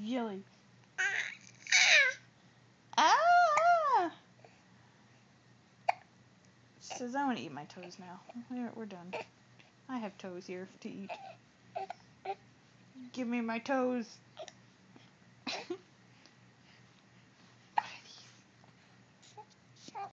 yelling. Ah! She says, I want to eat my toes now. We're done. I have toes here to eat. Give me my toes.